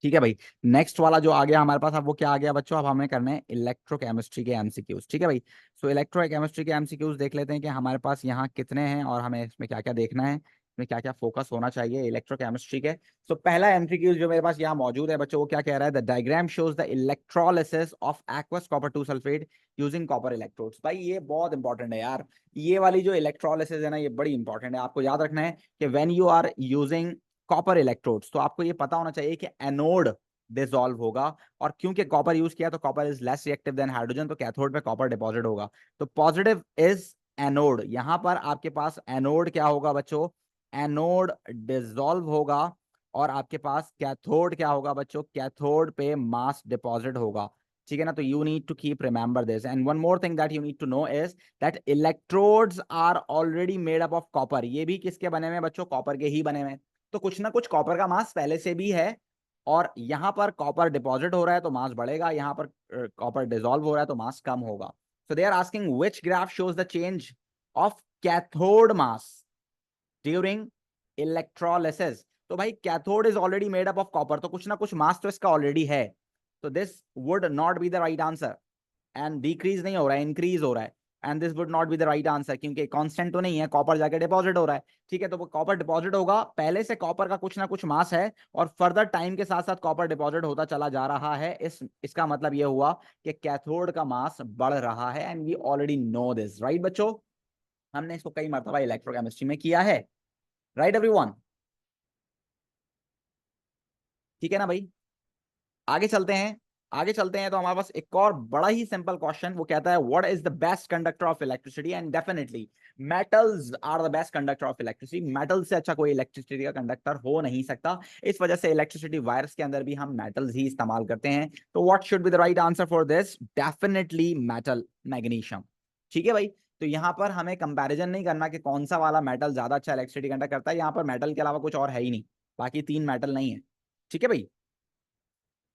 ठीक है भाई। नेक्स्ट वाला जो आ गया हमारे पास, अब वो क्या आ गया बच्चों, अब हमें करने हैं इलेक्ट्रोकेमिस्ट्री के एमसीक्यूज। ठीक है भाई। सो इलेक्ट्रोकेमिस्ट्री के एमसीक्यूज देख लेते हैं कि हमारे पास यहाँ कितने हैं और हमें इसमें क्या क्या देखना है, इसमें क्या क्या फोकस होना चाहिए इलेक्ट्रोकेमिस्ट्री के। सो पहला एमसीक्यूज जो मेरे पास यहाँ मौजूद है बच्चों, वो क्या कह रहा है, the diagram shows the electrolysis of aqueous copper 2 sulphate using copper electrodes. भाई ये बहुत इंपॉर्टेंट है यार, ये वाली जो इलेक्ट्रोलिसिस है ना, ये बड़ी इंपॉर्टेंट है। आपको याद रखना है कि when you are using copper electrodes, तो आपको ये पता होना चाहिए कि एनोड डिसॉल्व होगा, और क्योंकि कॉपर यूज किया तो copper is less reactive than hydrogen, तो कैथोड पे कॉपर डिपॉजिट होगा। तो पॉजिटिव इज एनोड, यहां पर आपके पास एनोड क्या होगा बच्चों, एनोड डिसॉल्व होगा, और आपके पास कैथोड क्या होगा बच्चों, कैथोड पे मास डिपॉजिट होगा। ठीक है ना। तो you need to keep remember this, and one more thing that you need to know is that electrodes are already made up of copper. ये भी किसके बने हुए हैं बच्चों, कॉपर के ही बने हुए हैं। तो कुछ ना कुछ कॉपर का मास पहले से भी है, और यहां पर कॉपर डिपॉजिट हो रहा है तो मास बढ़ेगा, यहां पर कॉपर डिसॉल्व हो रहा है तो मास कम होगा। So they are asking which graph shows the change of cathode mass during electrolysis. तो भाई cathode is already made up of copper, तो कुछ ना कुछ मास तो इसका ऑलरेडी है, तो this would not be the right answer. And decrease नहीं हो रहा है, इंक्रीज हो रहा है, and this would not be the right answer, क्योंकि कांस्टेंट तो नहीं है, कॉपर जाके डिपॉजिट हो रहा है। ठीक है, तो वो कॉपर डिपॉजिट होगा, पहले से कॉपर का कुछ ना कुछ मास है, और फर्दर टाइम के साथ साथ कॉपर डिपॉजिट होता चला जा रहा है। इसका मतलब ये हुआ कि कैथोड का मास बढ़ रहा है, and we already know this, right बच्चों। हमने इसको कई मरतबा इलेक्ट्रोकेमिस्ट्री में किया है, राइट एवरीवन। ठीक है ना भाई। आगे चलते हैं, आगे चलते हैं तो हमारे पास एक और बड़ा ही सिंपल क्वेश्चन, वो कहता है what is the best conductor of electricity, and definitely metals are the best conductor of electricity. Metal से अच्छा कोई इलेक्ट्रिसिटी का कंडक्टर हो नहीं सकता, इस वजह से इलेक्ट्रिसिटी वायर्स के अंदर भी हम मेटल्स ही इस्तेमाल करते हैं। तो what should be the right answer for this, definitely metal, magnesium. ठीक है भाई। तो यहां पर हमें कंपैरिजन नहीं करना कि कौन सा वाला मेटल ज्यादा अच्छा इलेक्ट्रिसिटी कंडक्ट करता है, यहां पर मेटल के अलावा कुछ और है ही नहीं, बाकी तीन मेटल नहीं है। ठीक है भाई।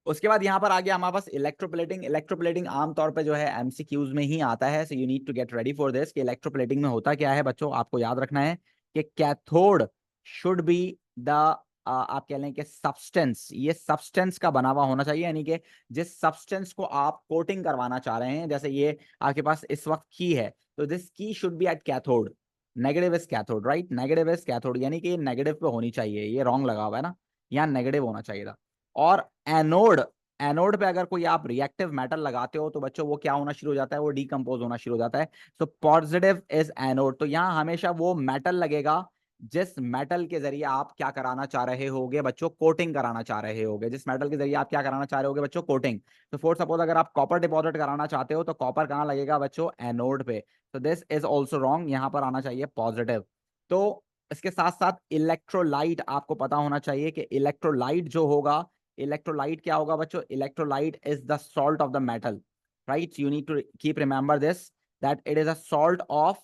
उसके बाद यहाँ पर आ गया हमारे पास इलेक्ट्रोप्लेटिंग। इलेक्ट्रोप्लेटिंग आमतौर पे जो है एमसीक्यूज में ही आता है, so you need to get ready for this कि इलेक्ट्रोप्लेटिंग में होता क्या है बच्चों। आपको याद रखना है कि कैथोड शुड बी द, आप कह लें कि सब्सटेंस, ये सब्सटेंस का बना हुआ होना चाहिए, यानी कि जिस सब्सटेंस को आप कोटिंग करवाना चाह रहे हैं, जैसे ये आपके पास इस वक्त की है, तो दिस की should be at cathode, negative is cathode, right, negative is cathode, यानी कि ये नेगेटिव पे होनी चाहिए, ये रॉन्ग लगा हुआ है ना, यहाँ नेगेटिव होना चाहिए था। और एनोड, एनोड पे अगर कोई आप रिएक्टिव मेटल लगाते हो तो बच्चों वो क्या होना शुरू हो जाता है, वो डीकंपोज होना शुरू हो जाता है। सो पॉजिटिव इज एनोड, तो यहाँ हमेशा वो मेटल लगेगा जिस मेटल के जरिए आप क्या कराना चाह रहे होगे बच्चों, कोटिंग कराना चाह रहे होगे, जिस मेटल के जरिए आप क्या कराना चाह रहे होगे बच्चों, कोटिंग। तो फॉर सपोज अगर आप कॉपर डिपॉजिट कराना चाहते हो तो कॉपर कहाँ लगेगा बच्चों, एनोड पे, तो दिस इज ऑल्सो रॉन्ग, यहाँ पर आना चाहिए पॉजिटिव। तो इसके साथ साथ इलेक्ट्रोलाइट आपको पता होना चाहिए कि इलेक्ट्रोलाइट जो होगा, इलेक्ट्रोलाइट क्या होगा बच्चों, electrolyte is the salt of the metal, right, you need to keep remember this that it is a salt of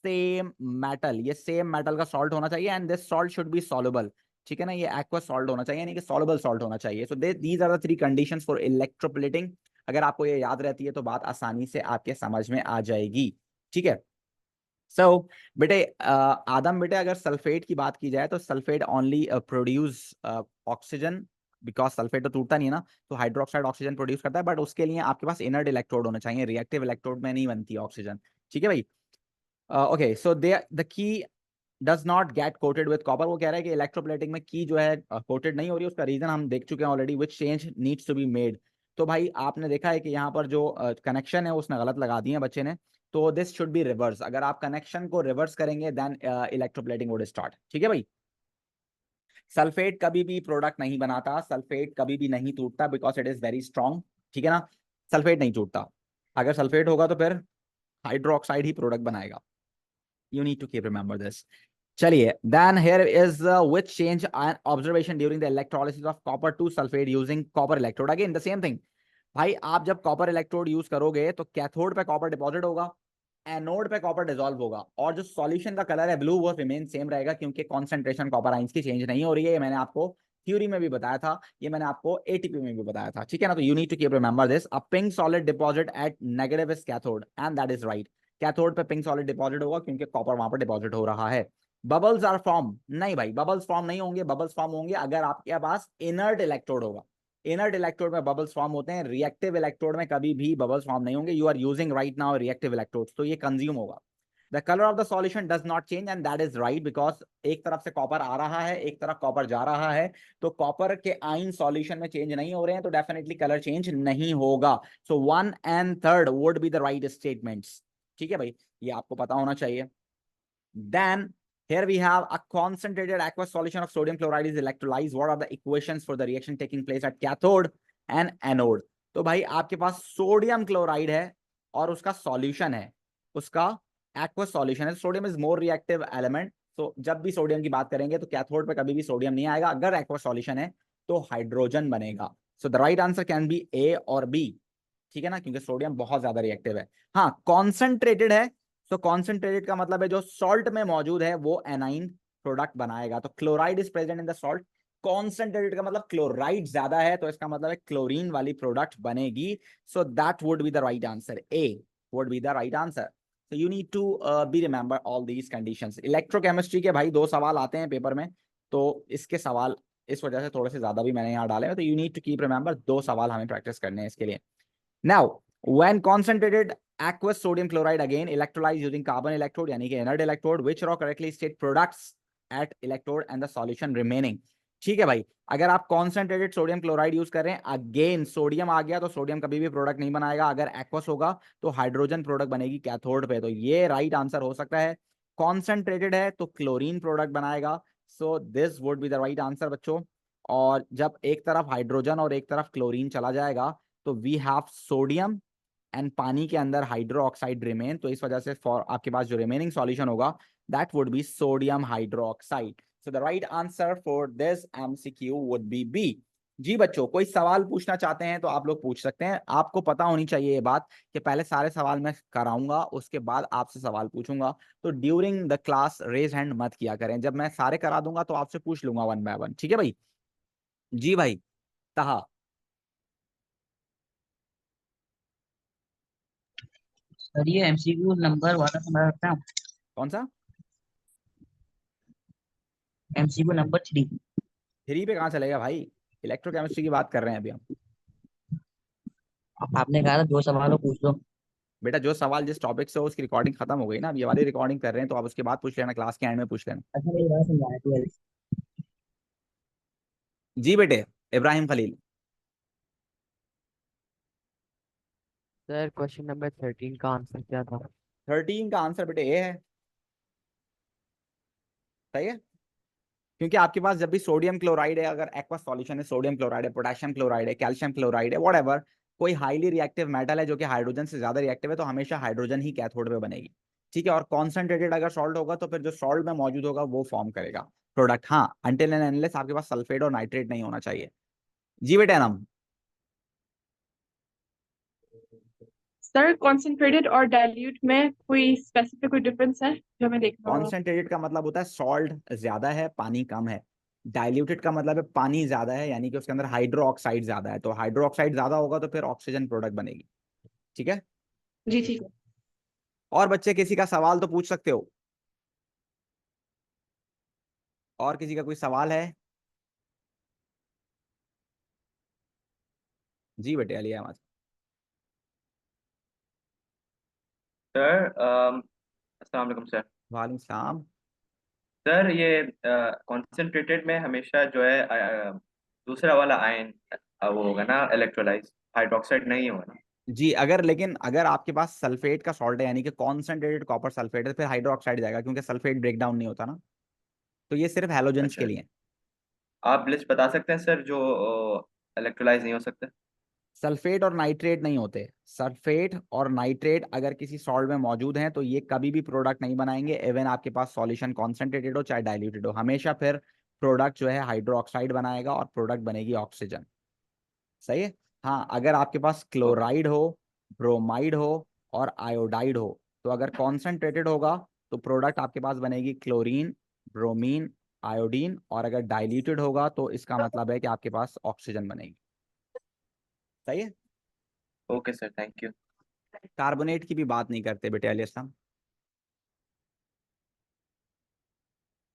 same metal, ये सेम मेटल का सॉल्ट होना चाहिए, and this salt should be soluble. ठीक है ना, ये aqua salt होना चाहिए, यानी कि सॉल्युबल सॉल्ट होना चाहिए। So these are the three conditions for electroplating. अगर आपको ये याद रहती है तो बात आसानी से आपके समझ में आ जाएगी। ठीक है। सो बेटे आदम बेटे, अगर सल्फेट की बात की जाए तो sulphate only produce oxygen, because sulphate तो टूटता नहीं है ना, तो हाइड्रोक्साइड ऑक्सीजन प्रोड्यूस करता है, बट उसके लिए आपके पास इनर्ट इलेक्ट्रोड होने चाहिए, रिएक्टिव इलेक्ट्रोड में नहीं बनती ऑक्सीजन। ठीक है भाई। Okay, so they the key does not gate coated with copper. वो कह रहा है कि इलेक्ट्रोप्लेटिंग में की जो है कोटेड नहीं हो रही, उसका रीजन हम देख चुके हैं already, which change needs to be made. तो भाई आपने देखा है कि यहाँ पर जो कनेक्शन है उसने गलत लगा दिए हैं बच्चे ने, तो दिस शुड बी रिवर्स, अगर आप कनेक्शन को रिवर्स करेंगे देन इलेक्ट्रोप्लेटिंग वुड स्टार्ट। ठीक है भाई। सल्फेट कभी भी प्रोडक्ट नहीं बनाता, सल्फेट कभी भी नहीं टूटता, because it is very strong. ठीक है ना, सल्फेट नहीं टूटता, अगर सल्फेट होगा तो फिर हाइड्रोक्साइड ही प्रोडक्ट बनाएगा। You need to keep remember this. चलिए, then here is which change an observation during the electrolysis of copper two sulphate using copper electrode. Again the same thing भाई, आप जब कॉपर इलेक्ट्रोड यूज करोगे तो cathode पे copper deposit होगा, anode पे copper dissolve होगा, और जो सॉल्यूशन का कलर है ब्लू वो रिमेन सेम रहेगा, क्योंकि कॉन्सेंट्रेशन कॉपर आइंस की चेंज नहीं हो रही है। ये मैंने आपको थ्योरी में भी बताया था, ये मैंने आपको एटीपी में भी बताया था। ठीक है ना, तो you need to keep remember this, a pink solid deposit at negative is cathode, and that is right. Cathode पे पिंक सॉलिड डिपॉजिट होगा क्योंकि कॉपर वहां पर डिपॉजिट हो रहा है। बबल्स आर फॉर्म, नहीं भाई बबल्स फॉर्म नहीं होंगे, बबल्स फॉर्म होंगे अगर आपके पास इनर्ट इलेक्ट्रोड होगा। इनर्ट इलेक्ट्रोड में बबल्स फॉर्म होते हैं, रिएक्टिव इलेक्ट्रोड में कभी भी बबल्स फॉर्म नहीं होंगे। You are using right now reactive electrode, तो ये कंज्यूम होगा। The colour of the solution does not change and that is right, because एक तरफ से कॉपर आ रहा है, एक तरफ कॉपर जा रहा है, तो कॉपर के आयन सॉल्यूशन में चेंज नहीं हो रहे हैं, तो डेफिनेटली कलर चेंज नहीं होगा। सो 1 and 3 would be the right statements. ठीक है भाई, ये आपको पता होना चाहिए। Then here we have a concentrated aqueous solution of sodium chloride is electrolyzed. What are the equations for the reaction taking place at cathode and anode? तो भाई आपके पास सोडियम क्लोराइड है और उसका सॉल्यूशन है, उसका एक्वस सॉल्यूशन है। Sodium is more reactive element, तो जब भी सोडियम की बात करेंगे तो कैथोड पे कभी भी सोडियम नहीं आएगा। अगर एक्वस सॉल्यूशन है तो हाइड्रोजन बनेगा। So the right answer can be A और बी, ठीक है ना, क्योंकि सोडियम बहुत ज्यादा रिएक्टिव है। हाँ, कॉन्सेंट्रेटेड है, तो कॉन्सेंट्रेटेड का मतलब है जो सॉल्ट में मौजूद है वो एनाइन प्रोडक्ट बनाएगा। तो chloride is present in the salt, concentrated का मतलब क्लोराइड ज्यादा है, तो इसका मतलब है क्लोरीन वाली प्रोडक्ट बनेगी। So that would be the right answer, A would be the right answer. So you need to be remember all these conditions. Electrochemistry के भाई 2 सवाल आते हैं पेपर में, तो इसके सवाल इस वजह से थोड़े से ज्यादा भी मैंने यहाँ डाले हैं, तो you need to keep remember 2 सवाल हमें प्रैक्टिस करने हैं इसके लिए। Now, when concentrated aqueous sodium chloride again electrolyzed using carbon electrode यानी कि inert electrode, which raw correctly state products at electrode and the solution remaining। ठीक है भाई, अगर आप concentrated sodium chloride यूज कर रहे हैं, अगेन सोडियम आ गया तो सोडियम कभी भी प्रोडक्ट नहीं बनाएगा। अगर एक्वस होगा तो हाइड्रोजन प्रोडक्ट बनेगी कैथोड पे, तो ये राइट आंसर हो सकता है। कॉन्सेंट्रेटेड है तो क्लोरीन प्रोडक्ट बनाएगा, so this would be the right answer बच्चों। और जब एक तरफ हाइड्रोजन और एक तरफ क्लोरीन चला जाएगा तो वी हैव सोडियम एंड पानी के अंदर हाइड्रो ऑक्साइड रिमेन, तो इस वजह से फॉर आपके पास जो रिमेनिंग सॉल्यूशन होगा that would be sodium hydroxide. So the right answer for this MCQ would be B. जी बच्चों, कोई सवाल पूछना चाहते हैं तो आप लोग पूछ सकते हैं। आपको पता होनी चाहिए ये बात कि पहले सारे सवाल मैं कराऊंगा, उसके बाद आपसे सवाल पूछूंगा, तो during the class raise hand मत किया करें। जब मैं सारे करा दूंगा तो आपसे पूछ लूंगा 1 by 1, ठीक है भाई। जी भाई तहा। सर ये एमसीक्यू नंबर वाला तो मैं रखता हूँ। कौन सा? MCQ number 3। 3 पे कहाँ चलेगा भाई, इलेक्ट्रोकेमिस्ट्री की बात कर रहे हैं अभी हम। आपने कहा था 2 सवालों पूछ लो। बेटा जो सवाल जिस टॉपिक से हो उसकी रिकॉर्डिंग खत्म हो गई ना, अब ये वाली रिकॉर्डिंग कर रहे हैं, तो आप उसके बाद पूछ लेना, क्लास के एंड में पूछ लेना। अच्छा मेरी बात समझाया 12। जी बेटे, Ibrahim Khalil. Sir question number 13 का आंसर क्या था? 13 का आंसर बेटे ए है, सही है। क्योंकि आपके पास जब भी सोडियम क्लोराइड है, अगर एक्वा सॉल्यूशन है, सोडियम क्लोराइड है, पोटेशियम क्लोराइड है, कैल्शियम क्लोराइड है, व्हाटएवर, कोई हाईली रिएक्टिव मेटल है जो कि हाइड्रोजन से ज्यादा रिएक्टिव है, तो हमेशा हाइड्रोजन ही कैथोड पे बनेगी। ठीक है, और कॉन्सेंट्रेटेड अगर सॉल्ट होगा तो फिर जो सॉल्ट में मौजूद होगा वो फॉर्म करेगा प्रोडक्ट। हाँ, अनटिल एंड अनलेस आपके पास सल्फेट और नाइट्रेट नहीं होना चाहिए। जी बेटे नम। सर कॉन्सेंट्रेटेड और डाइल्यूट में कोई स्पेसिफिक कोई डिफरेंस है जो हमें देखना होगा? कॉन्सेंट्रेटेड का मतलब होता है सॉल्ट ज्यादा है पानी कम है। डाइल्यूटेड का मतलब है पानी ज्यादा है, यानी कि उसके अंदर हाइड्रो ऑक्साइड ज्यादा है, तो हाइड्रो ऑक्साइड ज्यादा होगा तो फिर ऑक्सीजन प्रोडक्ट बनेगी। ठीक है। जी ठीक है। और बच्चे किसी का सवाल तो पूछ सकते हो, और किसी का कोई सवाल है? जी बेटे अली अहमद। सर अस्सलाम वालेकुम सर। वालेकुम सलाम। सर ये कॉन्सेंट्रेटेड में हमेशा जो है दूसरा वाला आयन वो होगा ना इलेक्ट्रोलाइज, हाइड्रोक्साइड नहीं होगा ना? जी अगर, लेकिन अगर आपके पास सल्फेट का सॉल्ट है, यानी कि कॉन्सेंट्रेटेड कॉपर सल्फेट है, फिर हाइड्रो ऑक्साइड जाएगा, क्योंकि सल्फेट ब्रेक डाउन नहीं होता ना, तो ये सिर्फ हैलोजेंस के अच्छा, लिए। आप लिस्ट बता सकते हैं सर जो इलेक्ट्रोलाइज नहीं हो सकते? सल्फेट और नाइट्रेट नहीं होते। सल्फेट और नाइट्रेट अगर किसी सॉल्ट में मौजूद हैं तो ये कभी भी प्रोडक्ट नहीं बनाएंगे, इवन आपके पास सॉल्यूशन कॉन्सेंट्रेटेड हो चाहे डाइल्यूटेड हो, हमेशा फिर प्रोडक्ट जो है हाइड्रो ऑक्साइड बनाएगा और प्रोडक्ट बनेगी ऑक्सीजन। सही है। हाँ, अगर आपके पास ओके। क्लोराइड हो, ब्रोमाइड हो और आयोडाइड हो, तो अगर कॉन्सेंट्रेटेड होगा तो प्रोडक्ट आपके पास बनेगी क्लोरीन, ब्रोमीन, आयोडीन, और अगर डाइल्यूटेड होगा तो इसका मतलब है कि आपके पास ऑक्सीजन बनेगी। सही है। Okay sir, thank you. Carbonate की भी बात नहीं करते बेटे अली असलम।